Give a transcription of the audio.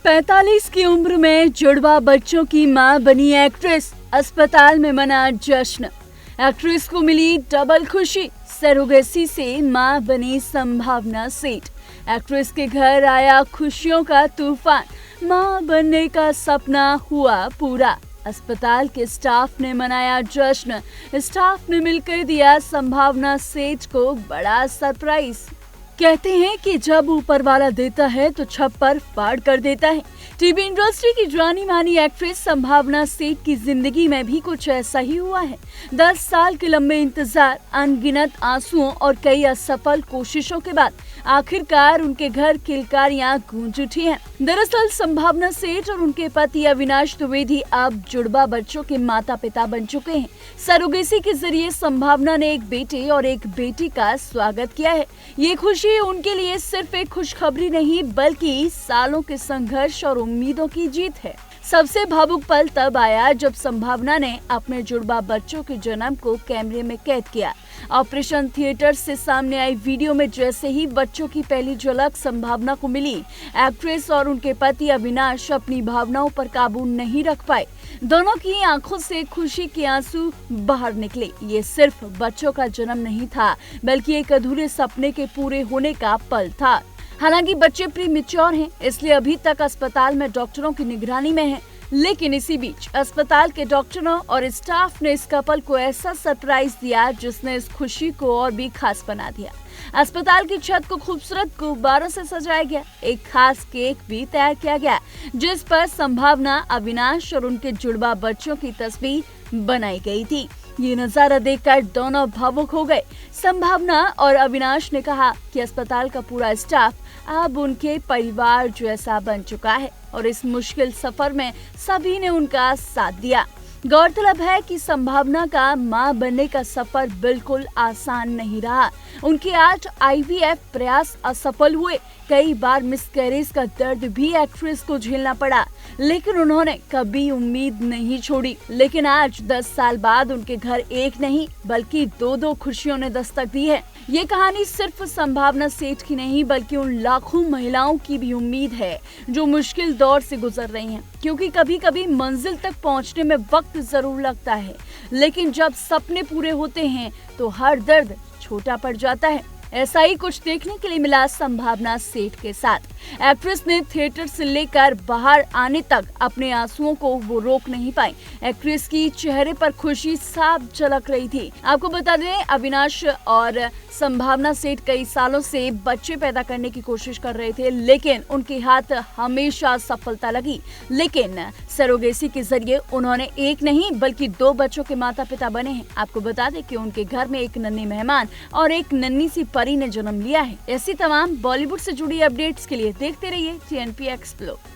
45 की उम्र में जुड़वा बच्चों की मां बनी एक्ट्रेस, अस्पताल में मना जश्न। एक्ट्रेस को मिली डबल खुशी, सरोगेसी से मां बनी संभावना सेठ। एक्ट्रेस के घर आया खुशियों का तूफान, मां बनने का सपना हुआ पूरा। अस्पताल के स्टाफ ने मनाया जश्न। स्टाफ ने मिलकर दिया संभावना सेठ को बड़ा सरप्राइज। कहते हैं कि जब ऊपर वाला देता है तो छप्पर फाड़ कर देता है। टीवी इंडस्ट्री की जानी मानी एक्ट्रेस संभावना सेठ की जिंदगी में भी कुछ ऐसा ही हुआ है। 10 साल के लंबे इंतजार, अनगिनत आंसुओं और कई असफल कोशिशों के बाद आखिरकार उनके घर किलकारियां गूंज उठी हैं। दरअसल संभावना सेठ और उनके पति अविनाश द्विवेदी अब जुड़वा बच्चों के माता पिता बन चुके हैं। सरोगेसी के जरिए संभावना ने एक बेटे और एक बेटी का स्वागत किया है। ये खुशी उनके लिए सिर्फ एक खुशखबरी नहीं बल्कि सालों के संघर्ष और उम्मीदों की जीत है। सबसे भावुक पल तब आया जब संभावना ने अपने जुड़वा बच्चों के जन्म को कैमरे में कैद किया। ऑपरेशन थिएटर से सामने आई वीडियो में जैसे ही बच्चों की पहली झलक संभावना को मिली, एक्ट्रेस और उनके पति अविनाश अपनी भावनाओं पर काबू नहीं रख पाए। दोनों की आंखों से खुशी के आंसू बाहर निकले। ये सिर्फ बच्चों का जन्म नहीं था बल्कि एक अधूरे सपने के पूरे होने का पल था। हालांकि बच्चे प्रीमेच्योर हैं, इसलिए अभी तक अस्पताल में डॉक्टरों की निगरानी में हैं। लेकिन इसी बीच अस्पताल के डॉक्टरों और स्टाफ ने इस कपल को ऐसा सरप्राइज दिया जिसने इस खुशी को और भी खास बना दिया। अस्पताल की छत को खूबसूरत गुब्बारों से सजाया गया। एक खास केक भी तैयार किया गया जिस पर संभावना, अविनाश और उनके जुड़वा बच्चों की तस्वीर बनाई गई थी। ये नजारा देखकर दोनों भावुक हो गए। संभावना और अविनाश ने कहा कि अस्पताल का पूरा स्टाफ अब उनके परिवार जैसा बन चुका है और इस मुश्किल सफर में सभी ने उनका साथ दिया। गौरतलब है कि संभावना का मां बनने का सफर बिल्कुल आसान नहीं रहा। उनके 8 IVF प्रयास असफल हुए। कई बार मिसकैरेज का दर्द भी एक्ट्रेस को झेलना पड़ा, लेकिन उन्होंने कभी उम्मीद नहीं छोड़ी। लेकिन आज 10 साल बाद उनके घर एक नहीं बल्कि 2 खुशियों ने दस्तक दी है। ये कहानी सिर्फ संभावना सेठ की नहीं बल्कि उन लाखों महिलाओं की भी उम्मीद है जो मुश्किल दौर से गुजर रही हैं। क्योंकि कभी कभी मंजिल तक पहुंचने में वक्त जरूर लगता है, लेकिन जब सपने पूरे होते हैं तो हर दर्द छोटा पड़ जाता है। ऐसा ही कुछ देखने के लिए मिला संभावना सेठ के साथ। एक्ट्रेस ने थिएटर से लेकर बाहर आने तक अपने आंसुओं को वो रोक नहीं पाई। एक्ट्रेस की चेहरे पर खुशी साफ झलक रही थी। आपको बता दें, अविनाश और संभावना सेठ कई सालों से बच्चे पैदा करने की कोशिश कर रहे थे, लेकिन उनके हाथ हमेशा सफलता लगी। लेकिन सरोगेसी के जरिए उन्होंने एक नहीं बल्कि 2 बच्चों के माता पिता बने हैं। आपको बता दें कि उनके घर में एक नन्ही मेहमान और एक नन्ही सी परी ने जन्म लिया है। ऐसी तमाम बॉलीवुड से जुड़ी अपडेट्स के लिए देखते रहिए TNP एक्सप्लोर।